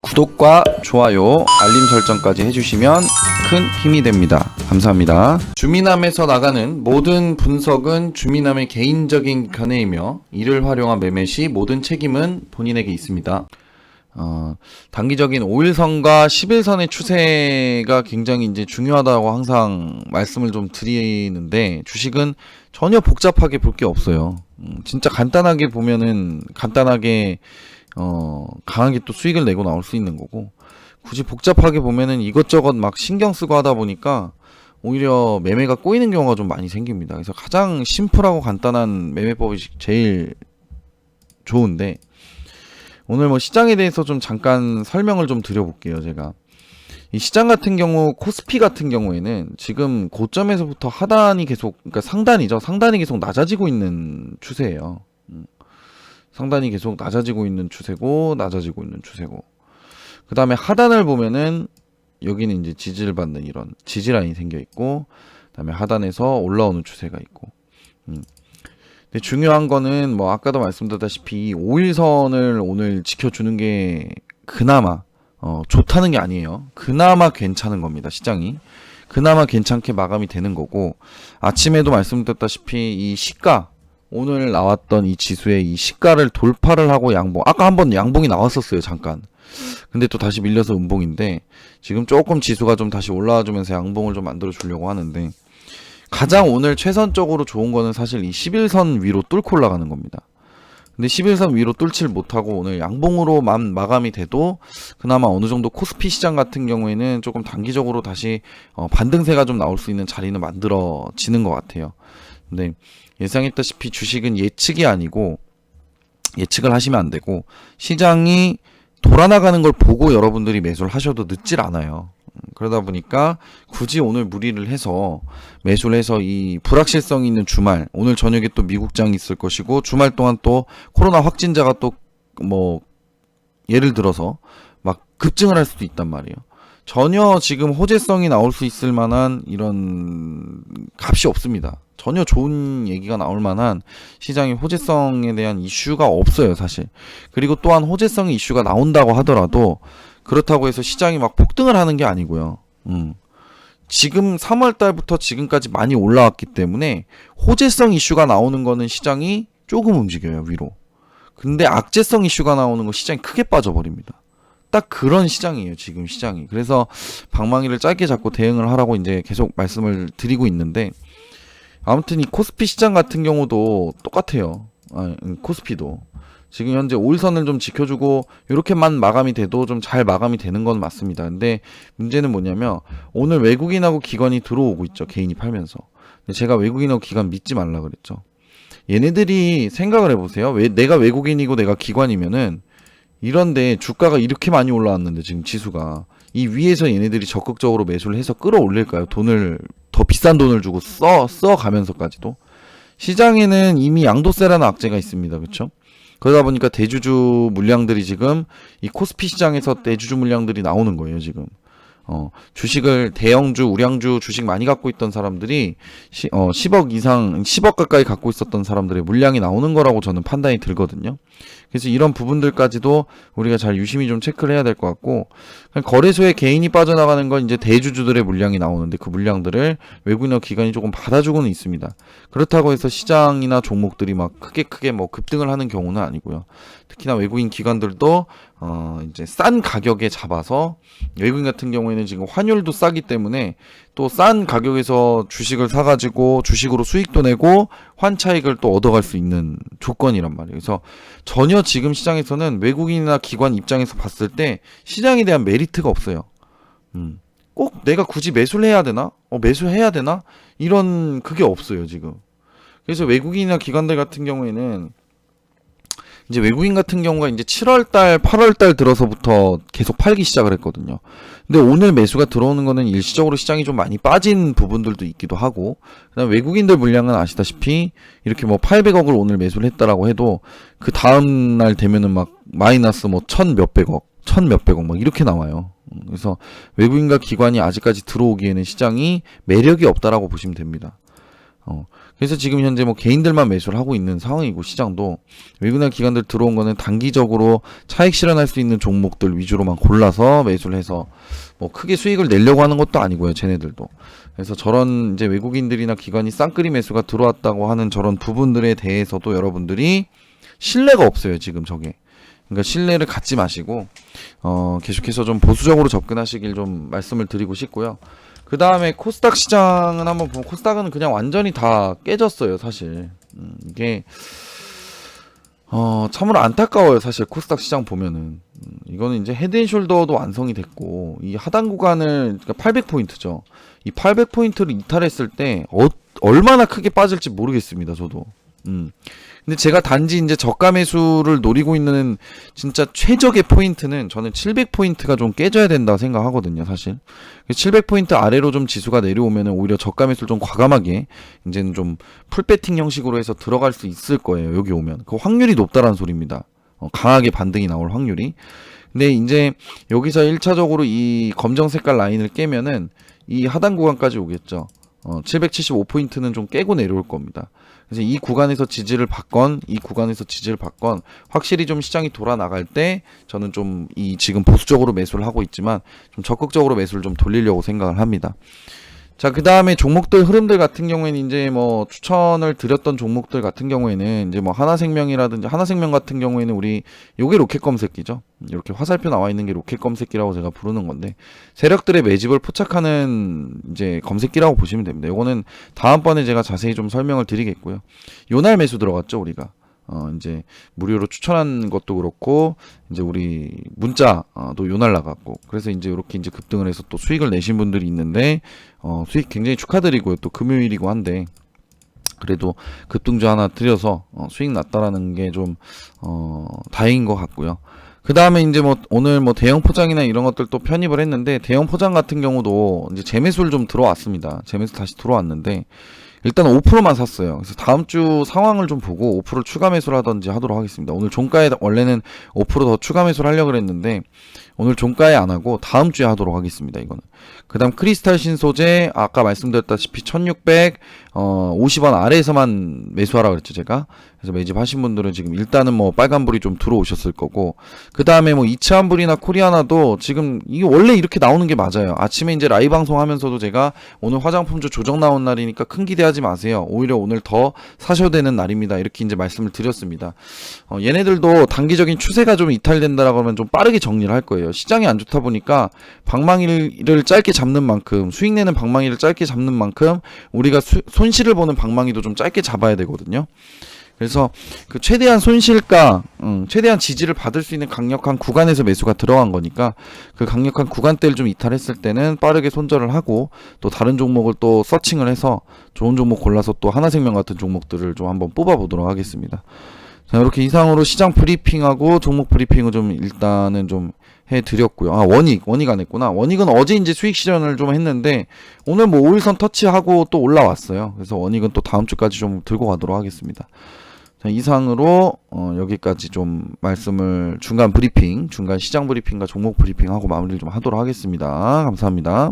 구독과 좋아요, 알림 설정까지 해주시면 큰 힘이 됩니다. 감사합니다. 주미남에서 나가는 모든 분석은 주미남의 개인적인 견해이며 이를 활용한 매매 시 모든 책임은 본인에게 있습니다. 단기적인 5일선과 10일선의 추세가 굉장히 이제 중요하다고 항상 말씀을 좀 드리는데, 주식은 전혀 복잡하게 볼 게 없어요. 진짜 간단하게 보면은 간단하게 강하게 또 수익을 내고 나올 수 있는 거고, 굳이 복잡하게 보면은 이것저것 막 신경 쓰고 하다 보니까 오히려 매매가 꼬이는 경우가 좀 많이 생깁니다. 그래서 가장 심플하고 간단한 매매법이 제일 좋은데, 오늘 뭐 시장에 대해서 좀 잠깐 설명을 좀 드려볼게요. 제가 이 시장 같은 경우, 코스피 같은 경우에는 지금 고점에서부터 하단이 계속, 그러니까 상단이 계속 낮아지고 있는 추세예요. 상단이 계속 낮아지고 있는 추세고, 그 다음에 하단을 보면은 여기는 이제 지지를 받는 이런 지지 라인이 생겨 있고, 그 다음에 하단에서 올라오는 추세가 있고. 근데 중요한 거는 뭐 아까도 말씀드렸다시피 5일선을 오늘 지켜주는 게 그나마 좋다는 게 아니에요. 그나마 괜찮은 겁니다. 시장이 그나마 괜찮게 마감이 되는 거고, 아침에도 말씀드렸다시피 이 시가, 오늘 나왔던 이 지수의 이 시가를 돌파를 하고 양봉, 아까 한번 양봉이 나왔었어요, 잠깐. 근데 또 다시 밀려서 음봉인데, 지금 조금 지수가 좀 다시 올라와 주면서 양봉을 좀 만들어 주려고 하는데, 가장 오늘 최선적으로 좋은 거는 사실 이 11선 위로 뚫고 올라가는 겁니다. 근데 11선 위로 뚫질 못하고 오늘 양봉으로만 마감이 돼도 그나마 어느 정도 코스피 시장 같은 경우에는 조금 단기적으로 다시 반등세가 좀 나올 수 있는 자리는 만들어지는 것 같아요. 근데 예상했다시피 주식은 예측이 아니고, 예측을 하시면 안 되고, 시장이 돌아나가는 걸 보고 여러분들이 매수를 하셔도 늦질 않아요. 그러다 보니까 굳이 오늘 무리를 해서 매수를 해서 이 불확실성이 있는 주말, 오늘 저녁에 또 미국장이 있을 것이고, 주말 동안 또 코로나 확진자가 또 뭐 예를 들어서 막 급증을 할 수도 있단 말이에요. 전혀 지금 호재성이 나올 수 있을 만한 이런 값이 없습니다. 전혀 좋은 얘기가 나올 만한 시장의 호재성에 대한 이슈가 없어요, 사실. 그리고 또한 호재성의 이슈가 나온다고 하더라도 그렇다고 해서 시장이 막 폭등을 하는 게 아니고요. 지금 3월 달부터 지금까지 많이 올라왔기 때문에 호재성 이슈가 나오는 거는 시장이 조금 움직여요, 위로. 근데 악재성 이슈가 나오는 거 시장이 크게 빠져버립니다. 딱 그런 시장이에요, 지금 시장이. 그래서 방망이를 짧게 잡고 대응을 하라고 이제 계속 말씀을 드리고 있는데, 아무튼 이 코스피 시장 같은 경우도 똑같아요. 코스피도 지금 현재 5일선을 좀 지켜주고 이렇게만 마감이 돼도 좀 잘 마감이 되는 건 맞습니다. 근데 문제는 뭐냐면, 오늘 외국인하고 기관이 들어오고 있죠, 개인이 팔면서. 근데 제가 외국인하고 기관 믿지 말라 그랬죠. 얘네들이 생각을 해보세요. 왜 내가 외국인이고 내가 기관이면은, 이런데 주가가 이렇게 많이 올라왔는데 지금 지수가 이 위에서 얘네들이 적극적으로 매수를 해서 끌어올릴까요? 돈을 더 비싼 돈을 주고 써 가면서까지도. 시장에는 이미 양도세라는 악재가 있습니다. 그렇죠? 그러다 보니까 대주주 물량들이 지금 이 코스피 시장에서 대주주 물량들이 나오는 거예요, 지금. 주식을 대형주, 우량주 주식 많이 갖고 있던 사람들이 10억 이상, 10억 가까이 갖고 있었던 사람들의 물량이 나오는 거라고 저는 판단이 들거든요. 그래서 이런 부분들까지도 우리가 잘 유심히 좀 체크를 해야 될 것 같고, 거래소에 개인이 빠져나가는 건 이제 대주주들의 물량이 나오는데, 그 물량들을 외국인이나 기관이 조금 받아주고는 있습니다. 그렇다고 해서 시장이나 종목들이 막 크게 뭐 급등을 하는 경우는 아니고요. 특히나 외국인 기관들도 이제 싼 가격에 잡아서, 외국인 같은 경우에는 지금 환율도 싸기 때문에 또 싼 가격에서 주식을 사가지고 주식으로 수익도 내고 환차익을 또 얻어갈 수 있는 조건이란 말이에요. 그래서 전혀 지금 시장에서는 외국인이나 기관 입장에서 봤을 때 시장에 대한 메리트가 없어요. 꼭 내가 굳이 매수를 해야 되나? 매수해야 되나? 이런 그게 없어요, 지금. 그래서 외국인이나 기관들 같은 경우에는, 이제 외국인 같은 경우가 이제 7월달, 8월달 들어서부터 계속 팔기 시작을 했거든요. 근데 오늘 매수가 들어오는 거는 일시적으로 시장이 좀 많이 빠진 부분들도 있기도 하고, 그다음 외국인들 물량은 아시다시피 이렇게 뭐 800억을 오늘 매수를 했다라고 해도 그 다음 날 되면은 막 마이너스 뭐 1000몇백억 막 이렇게 나와요. 그래서 외국인과 기관이 아직까지 들어오기에는 시장이 매력이 없다라고 보시면 됩니다. 그래서 지금 현재 뭐 개인들만 매수를 하고 있는 상황이고, 시장도 외국인 기관들 들어온 거는 단기적으로 차익 실현할 수 있는 종목들 위주로만 골라서 매수를 해서 뭐 크게 수익을 내려고 하는 것도 아니고요, 쟤네들도. 그래서 저런 이제 외국인들이나 기관이 쌍끌이 매수가 들어왔다고 하는 저런 부분들에 대해서도 여러분들이 신뢰가 없어요, 지금 저게. 그러니까 신뢰를 갖지 마시고 계속해서 좀 보수적으로 접근하시길 좀 말씀을 드리고 싶고요. 그 다음에 코스닥 시장은 한번 보면, 코스닥은 그냥 완전히 다 깨졌어요, 사실. 이게 참으로 안타까워요, 사실. 코스닥 시장 보면은 이거는 이제 헤드앤숄더도 완성이 됐고, 이 하단 구간을, 그러니까 800포인트죠. 이 800포인트를 이탈했을 때 얼마나 크게 빠질지 모르겠습니다, 저도. 근데 제가 단지 이제 저가 매수를 노리고 있는 진짜 최적의 포인트는, 저는 700포인트가 좀 깨져야 된다 생각하거든요, 사실. 700포인트 아래로 좀 지수가 내려오면은 오히려 저가 매수를 좀 과감하게 이제는 좀 풀배팅 형식으로 해서 들어갈 수 있을 거예요, 여기 오면. 그 확률이 높다라는 소리입니다. 강하게 반등이 나올 확률이. 근데 이제 여기서 1차적으로 이 검정 색깔 라인을 깨면은 이 하단 구간까지 오겠죠. 775포인트는 좀 깨고 내려올 겁니다. 그래서 이 구간에서 지지를 받건, 이 구간에서 지지를 받건, 확실히 좀 시장이 돌아 나갈 때 저는 좀 이 지금 보수적으로 매수를 하고 있지만 좀 적극적으로 매수를 좀 돌리려고 생각을 합니다. 자, 그 다음에 종목들 흐름들 같은 경우에는 이제 뭐 추천을 드렸던 종목들 같은 경우에는 이제 뭐 하나생명이라든지, 하나생명 같은 경우에는 우리 요게 로켓 검색기죠. 이렇게 화살표 나와 있는 게 로켓 검색기라고 제가 부르는 건데, 세력들의 매집을 포착하는 이제 검색기라고 보시면 됩니다. 요거는 다음번에 제가 자세히 좀 설명을 드리겠고요. 요날 매수 들어갔죠, 우리가. 이제 무료로 추천한 것도 그렇고, 이제 우리 문자도 요날 나갔고, 그래서 이제 이렇게 이제 급등을 해서 또 수익을 내신 분들이 있는데, 수익 굉장히 축하드리고요. 또 금요일이고 한데, 그래도 급등주 하나 드려서 수익 났다라는 게 좀 다행인 것 같고요. 그 다음에 이제 뭐 오늘 뭐 대형 포장이나 이런 것들 또 편입을 했는데, 대형 포장 같은 경우도 이제 재매수를 좀 들어왔습니다. 재매수 다시 들어왔는데, 일단 5%만 샀어요. 그래서 다음 주 상황을 좀 보고 5% 추가 매수를 하던지 하도록 하겠습니다. 오늘 종가에 원래는 5%더 추가 매수를 하려고 그랬는데, 오늘 종가에 안 하고 다음 주에 하도록 하겠습니다, 이거는. 그 다음 크리스탈 신소재, 아까 말씀드렸다시피 1650원 아래에서만 매수하라 그랬죠, 제가. 그래서 매집하신 분들은 지금 일단은 뭐 빨간불이 좀 들어오셨을 거고, 그 다음에 뭐 이츠한불이나 코리아나도 지금 이게 원래 이렇게 나오는 게 맞아요. 아침에 이제 라이브 방송 하면서도 제가 오늘 화장품주 조정 나온 날이니까 큰 기대하지 마세요, 오히려 오늘 더 사셔야 되는 날입니다, 이렇게 이제 말씀을 드렸습니다. 얘네들도 단기적인 추세가 좀 이탈된다라고 하면 좀 빠르게 정리를 할 거예요. 시장이 안 좋다 보니까 방망이를 짧게 잡는 만큼, 수익 내는 방망이를 짧게 잡는 만큼 우리가 손실을 보는 방망이도 좀 짧게 잡아야 되거든요. 그래서 그 최대한 손실가, 최대한 지지를 받을 수 있는 강력한 구간에서 매수가 들어간 거니까, 그 강력한 구간대를 좀 이탈했을 때는 빠르게 손절을 하고, 또 다른 종목을 또 서칭을 해서 좋은 종목 골라서 또 하나생명 같은 종목들을 좀 한번 뽑아 보도록 하겠습니다. 자, 이렇게 이상으로 시장 브리핑하고 종목 브리핑을 좀 일단은 좀 해드렸고요. 원익 안 했구나. 원익은 어제 이제 수익 실현을 좀 했는데, 오늘 뭐 5일선 터치하고 또 올라왔어요. 그래서 원익은 또 다음 주까지 좀 들고 가도록 하겠습니다. 자, 이상으로 여기까지 좀 말씀을 중간 시장 브리핑과 종목 브리핑하고 마무리를 좀 하도록 하겠습니다. 감사합니다.